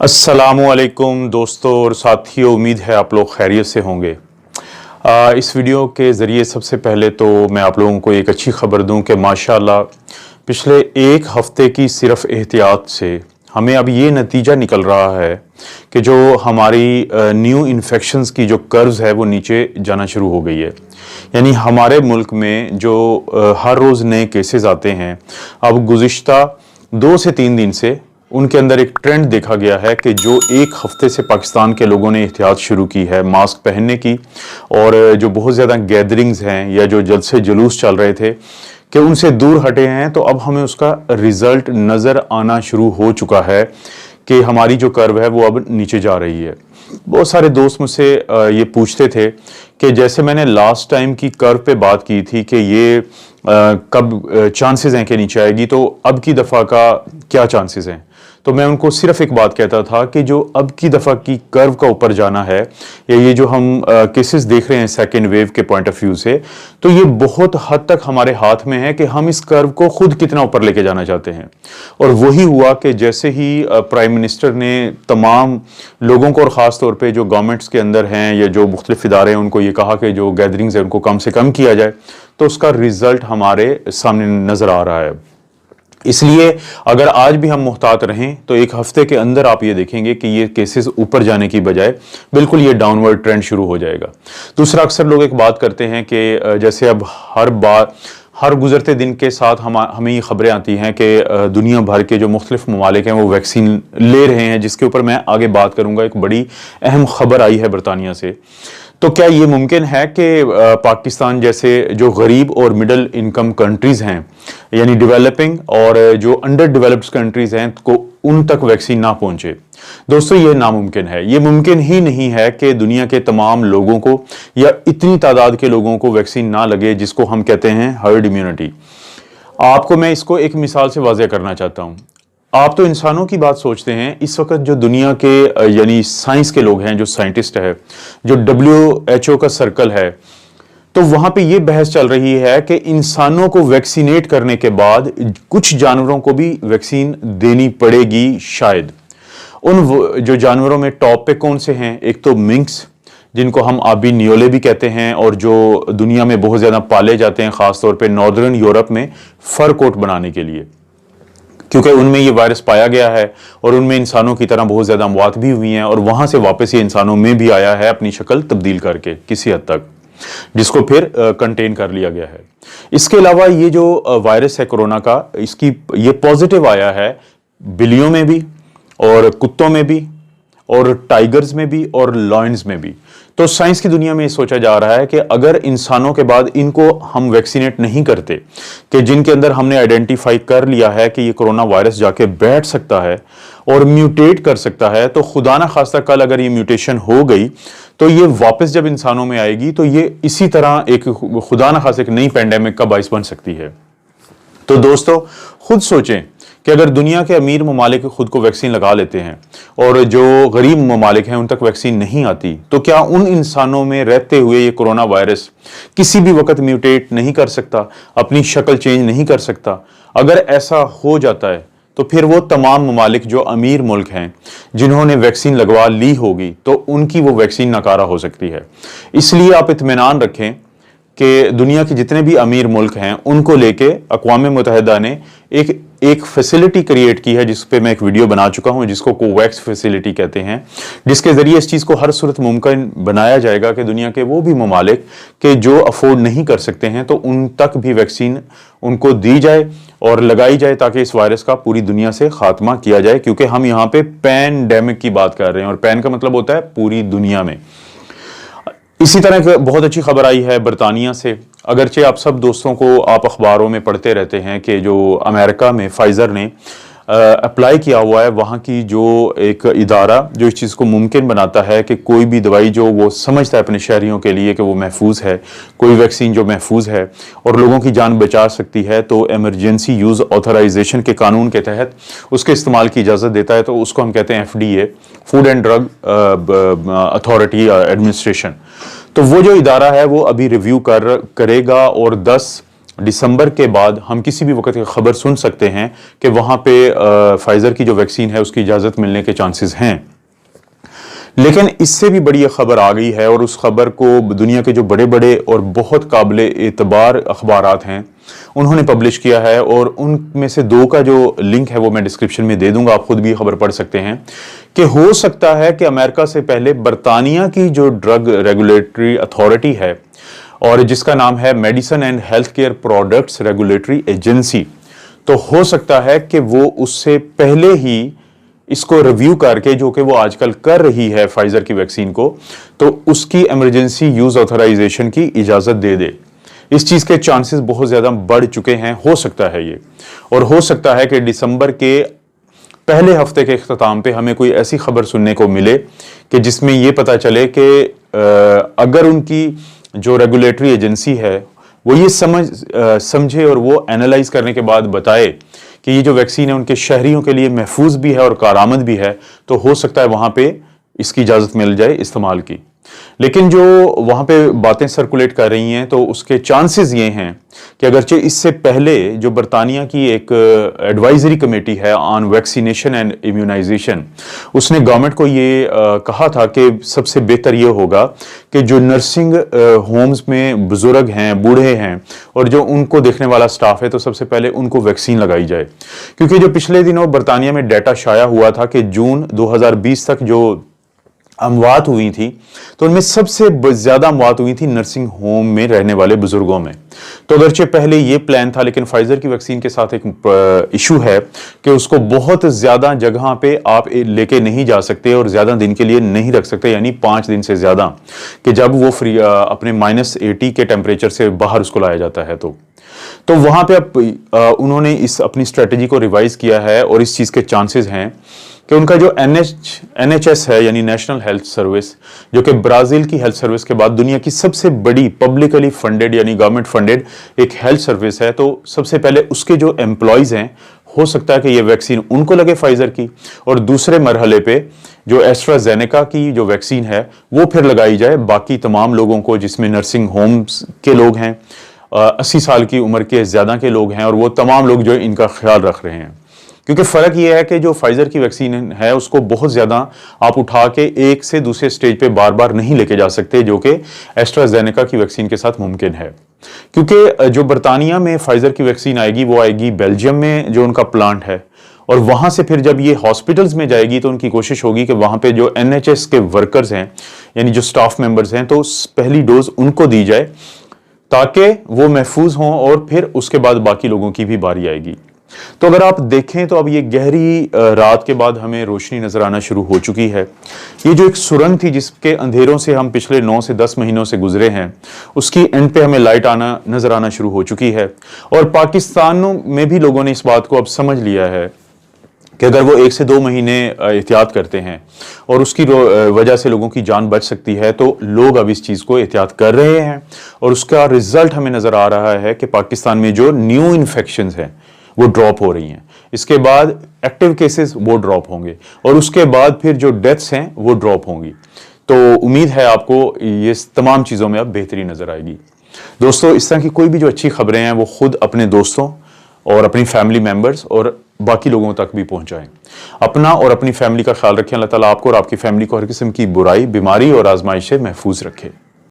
अस्सलामुअलैकुम दोस्तों और साथियों, उम्मीद है आप लोग खैरियत से होंगे। इस वीडियो के ज़रिए सबसे पहले तो मैं आप लोगों को एक अच्छी खबर दूं कि माशाल्लाह पिछले एक हफ़्ते की सिर्फ एहतियात से हमें अब ये नतीजा निकल रहा है कि जो हमारी न्यू इन्फेक्शंस की जो कर्व्स है वो नीचे जाना शुरू हो गई है। यानी हमारे मुल्क में जो हर रोज़ नए केसेस आते हैं, अब गुज़िश्ता 2 से 3 दिन से उनके अंदर एक ट्रेंड देखा गया है कि जो एक हफ्ते से पाकिस्तान के लोगों ने एहतियात शुरू की है मास्क पहनने की, और जो बहुत ज़्यादा गैदरिंग्स हैं या जो जल्द से जुलूस चल रहे थे कि उनसे दूर हटे हैं, तो अब हमें उसका रिज़ल्ट नज़र आना शुरू हो चुका है कि हमारी जो कर्व है वो अब नीचे जा रही है। बहुत सारे दोस्त मुझसे ये पूछते थे कि जैसे मैंने लास्ट टाइम की कर्व पे बात की थी कि ये कब चांसेस हैं कि नीचे आएगी, तो अब की दफ़ा का क्या चांसेस हैं। तो मैं उनको सिर्फ एक बात कहता था कि जो अब की दफ़ा की कर्व का ऊपर जाना है, या ये जो हम केसेस देख रहे हैं सेकेंड वेव के पॉइंट ऑफ व्यू से, तो ये बहुत हद तक हमारे हाथ में है कि हम इस कर्व को खुद कितना ऊपर लेके जाना चाहते हैं। और वही हुआ कि जैसे ही प्राइम मिनिस्टर ने तमाम लोगों को, और ख़ास तौर पे जो गवर्नमेंट्स के अंदर हैं या जो मुख्तलिफ इदारे हैं, उनको ये कहा कि जो गैदरिंग्स हैं उनको कम से कम किया जाए, तो उसका रिज़ल्ट हमारे सामने नज़र आ रहा है। इसलिए अगर आज भी हम मुहतात रहें तो एक हफ्ते के अंदर आप ये देखेंगे कि ये केसेस ऊपर जाने की बजाय बिल्कुल ये डाउनवर्ड ट्रेंड शुरू हो जाएगा। दूसरा, अक्सर लोग एक बात करते हैं कि जैसे अब हर गुजरते दिन के साथ हमें ये खबरें आती हैं कि दुनिया भर के जो मुख्तलिफ ममालिक हैं वो वैक्सीन ले रहे हैं, जिसके ऊपर मैं आगे बात करूँगा। एक बड़ी अहम खबर आई है बरतानिया से। तो क्या ये मुमकिन है कि पाकिस्तान जैसे जो गरीब और मिडिल इनकम कंट्रीज़ हैं, यानी डेवलपिंग और जो अंडर डेवलप्ड कंट्रीज़ हैं, को उन तक वैक्सीन ना पहुंचे? दोस्तों, ये नामुमकिन है। ये मुमकिन ही नहीं है कि दुनिया के तमाम लोगों को या इतनी तादाद के लोगों को वैक्सीन ना लगे, जिसको हम कहते हैं हर्ड इम्यूनिटी। आपको मैं इसको एक मिसाल से वाज़ेह करना चाहता हूँ। आप तो इंसानों की बात सोचते हैं, इस वक्त जो दुनिया के यानी साइंस के लोग हैं, जो साइंटिस्ट है, जो WHO का सर्कल है, तो वहां पे ये बहस चल रही है कि इंसानों को वैक्सीनेट करने के बाद कुछ जानवरों को भी वैक्सीन देनी पड़ेगी शायद। उन जो जानवरों में टॉप पे कौन से हैं? एक तो मिंक्स, जिनको हम आबी नियोले भी कहते हैं, और जो दुनिया में बहुत ज़्यादा पाले जाते हैं, ख़ासतौर पर नॉर्दर्न यूरोप में फर कोट बनाने के लिए, क्योंकि उनमें ये वायरस पाया गया है और उनमें इंसानों की तरह बहुत ज़्यादा अमवात भी हुई हैं, और वहाँ से वापस ये इंसानों में भी आया है अपनी शक्ल तब्दील करके किसी हद तक, जिसको फिर कंटेन कर लिया गया है। इसके अलावा ये जो वायरस है कोरोना का, इसकी ये पॉजिटिव आया है बिल्लियों में भी, और कुत्तों में भी, और टाइगर्स में भी, और लॉयंस में भी। तो साइंस की दुनिया में ये सोचा जा रहा है कि अगर इंसानों के बाद इनको हम वैक्सीनेट नहीं करते, कि जिनके अंदर हमने आइडेंटिफाई कर लिया है कि ये कोरोना वायरस जाके बैठ सकता है और म्यूटेट कर सकता है, तो खुदा ना खास्ता कल अगर ये म्यूटेशन हो गई तो ये वापस जब इंसानों में आएगी तो ये इसी तरह एक खुदा ना खास्ता एक नई पैंडेमिक का बाइस बन सकती है। तो दोस्तों, खुद सोचें कि अगर दुनिया के अमीर ममालिक खुद को वैक्सीन लगा लेते हैं और जो गरीब ममालिक हैं उन तक वैक्सीन नहीं आती, तो क्या उन इंसानों में रहते हुए ये कोरोना वायरस किसी भी वक्त म्यूटेट नहीं कर सकता, अपनी शक्ल चेंज नहीं कर सकता? अगर ऐसा हो जाता है तो फिर वो तमाम ममालिक जो अमीर मुल्क हैं, जिन्होंने वैक्सीन लगवा ली होगी, तो उनकी वो वैक्सीन नाकारा हो सकती है। इसलिए आप इत्मीनान रखें कि दुनिया के जितने भी अमीर मुल्क हैं उनको लेके अक़वाम मुत्तहिदा ने एक फैसिलिटी क्रिएट की है, जिस पे मैं एक वीडियो बना चुका हूं, जिसको कोवैक्स फैसिलिटी कहते हैं, जिसके ज़रिए इस चीज़ को हर सूरत मुमकिन बनाया जाएगा कि दुनिया के वो भी ममालिक के जो अफोर्ड नहीं कर सकते हैं, तो उन तक भी वैक्सीन उनको दी जाए और लगाई जाए, ताकि इस वायरस का पूरी दुनिया से खात्मा किया जाए। क्योंकि हम यहाँ पे पैंडेमिक की बात कर रहे हैं, और पैन का मतलब होता है पूरी दुनिया में। इसी तरह एक बहुत अच्छी खबर आई है बरतानिया से। अगरचे आप सब दोस्तों को, आप अखबारों में पढ़ते रहते हैं कि जो अमेरिका में फाइज़र ने अप्लाई किया हुआ है, वहाँ की जो एक इदारा जो इस चीज़ को मुमकिन बनाता है कि कोई भी दवाई जो वो समझता है अपने शहरियों के लिए कि वो महफूज है, कोई वैक्सीन जो महफूज है और लोगों की जान बचा सकती है, तो एमरजेंसी यूज़ ऑथराइजेशन के कानून के तहत उसके इस्तेमाल की इजाज़त देता है। तो उसको हम कहते हैं FDA, food and drug authority administration. तो वो जो इदारा है वो अभी रिव्यू करेगा और 10 दिसंबर के बाद हम किसी भी वक्त खबर सुन सकते हैं कि वहाँ पे फाइज़र की जो वैक्सीन है उसकी इजाज़त मिलने के चांसेस हैं। लेकिन इससे भी बड़ी खबर आ गई है और उस खबर को दुनिया के जो बड़े बड़े और बहुत काबिल एतबार अखबारात हैं उन्होंने पब्लिश किया है, और उनमें से 2 का जो लिंक है वो मैं डिस्क्रिप्शन में दे दूंगा, आप खुद भी खबर पढ़ सकते हैं कि हो सकता है कि अमेरिका से पहले बरतानिया की जो ड्रग रेगुलेटरी अथॉरिटी है और जिसका नाम है medicine and health care products regulatory agency, तो हो सकता है कि वो उससे पहले ही इसको रिव्यू करके, जो कि वो आजकल कर रही है फाइजर की वैक्सीन को, तो उसकी इमरजेंसी यूज ऑथराइजेशन की इजाजत दे दे। इस चीज के चांसेस बहुत ज्यादा बढ़ चुके हैं, हो सकता है ये, और हो सकता है कि दिसंबर के पहले हफ्ते के इख्तिताम पे हमें कोई ऐसी खबर सुनने को मिले कि जिसमें ये पता चले कि अगर उनकी जो रेगुलेटरी एजेंसी है वो ये समझे और वो एनालाइज करने के बाद बताए कि ये जो वैक्सीन है उनके शहरियों के लिए महफूज भी है और कारआमद भी है, तो हो सकता है वहाँ पे इसकी इजाज़त मिल जाए इस्तेमाल की। लेकिन जो वहाँ पे बातें सर्कुलेट कर रही हैं तो उसके चांसेस ये हैं कि अगरचे इससे पहले जो बरतानिया की एक एडवाइजरी कमेटी है ऑन वैक्सीनेशन एंड इम्यूनाइजेशन, उसने गवर्नमेंट को ये कहा था कि सबसे बेहतर ये होगा कि जो नर्सिंग होम्स में बुजुर्ग हैं, बूढ़े हैं और जो उनको देखने वाला स्टाफ है, तो सबसे पहले उनको वैक्सीन लगाई जाए। क्योंकि जो पिछले दिनों बरतानिया में डाटा शाया हुआ था कि जून 2020 तक जो अमवात हुई थी तो उनमें सबसे ज्यादा अमवात हुई थी नर्सिंग होम में रहने वाले बुजुर्गों में। तो अगरचे पहले ये प्लान था, लेकिन फाइजर की वैक्सीन के साथ एक इशू है कि उसको बहुत ज्यादा जगह पे आप लेके नहीं जा सकते और ज्यादा दिन के लिए नहीं रख सकते, यानी 5 दिन से ज्यादा, कि जब वो अपने -80 के टेम्परेचर से बाहर उसको लाया जाता है। तो वहां पे अब उन्होंने इस अपनी स्ट्रेटेजी को रिवाइज किया है और इस चीज के चांसेस हैं कि उनका जो NHS है, यानी नेशनल हेल्थ सर्विस, जो कि ब्राजील की हेल्थ सर्विस के बाद दुनिया की सबसे बड़ी पब्लिकली फंडेड यानी गवर्नमेंट फंडेड एक हेल्थ सर्विस है, तो सबसे पहले उसके जो एम्प्लॉयज हैं हो सकता है कि ये वैक्सीन उनको लगे फाइजर की, और दूसरे मरहले पे जो एस्ट्राजेनेका की जो वैक्सीन है वो फिर लगाई जाए बाकी तमाम लोगों को, जिसमें नर्सिंग होम्स के लोग हैं, 80 साल की उम्र के ज़्यादा के लोग हैं, और वो तमाम लोग जो इनका ख्याल रख रहे हैं। क्योंकि फ़र्क ये है कि जो फाइजर की वैक्सीन है उसको बहुत ज़्यादा आप उठा के एक से दूसरे स्टेज पे बार बार नहीं लेके जा सकते, जो कि एस्ट्राजेनेका की वैक्सीन के साथ मुमकिन है। क्योंकि जो बरतानिया में फाइजर की वैक्सीन आएगी वो आएगी बेल्जियम में, जो उनका प्लांट है, और वहाँ से फिर जब ये हॉस्पिटल्स में जाएगी तो उनकी कोशिश होगी कि वहाँ पे जो NHS के वर्कर्स हैं, यानी जो स्टाफ मेंबर्स हैं, तो पहली डोज उनको दी जाए ताकि वो महफूज हों, और फिर उसके बाद बाकी लोगों की भी बारी आएगी। तो अगर आप देखें तो अब ये गहरी रात के बाद हमें रोशनी नजर आना शुरू हो चुकी है। ये जो एक सुरंग थी जिसके अंधेरों से हम पिछले 9 से 10 महीनों से गुजरे हैं, उसकी एंड पे हमें लाइट नजर आना शुरू हो चुकी है, और पाकिस्तान में भी लोगों ने इस बात को अब समझ लिया है कि अगर वो 1 से 2 महीने एहतियात करते हैं और उसकी वजह से लोगों की जान बच सकती है, तो लोग अब इस चीज़ को एहतियात कर रहे हैं, और उसका रिजल्ट हमें नज़र आ रहा है कि पाकिस्तान में जो न्यू इन्फेक्शंस हैं वो ड्रॉप हो रही हैं, इसके बाद एक्टिव केसेस वो ड्रॉप होंगे, और उसके बाद फिर जो डेथ्स हैं वो ड्रॉप होंगी। तो उम्मीद है आपको ये तमाम चीज़ों में अब बेहतरी नज़र आएगी। दोस्तों, इस तरह की कोई भी जो अच्छी खबरें हैं वो खुद अपने दोस्तों और अपनी फैमिली मेम्बर्स और बाकी लोगों तक भी पहुंचाएं। अपना और अपनी फैमिली का ख्याल रखें। अल्लाह ताला आपको और आपकी फैमिली को हर किस्म की बुराई, बीमारी और आजमाइश से महफूज रखे।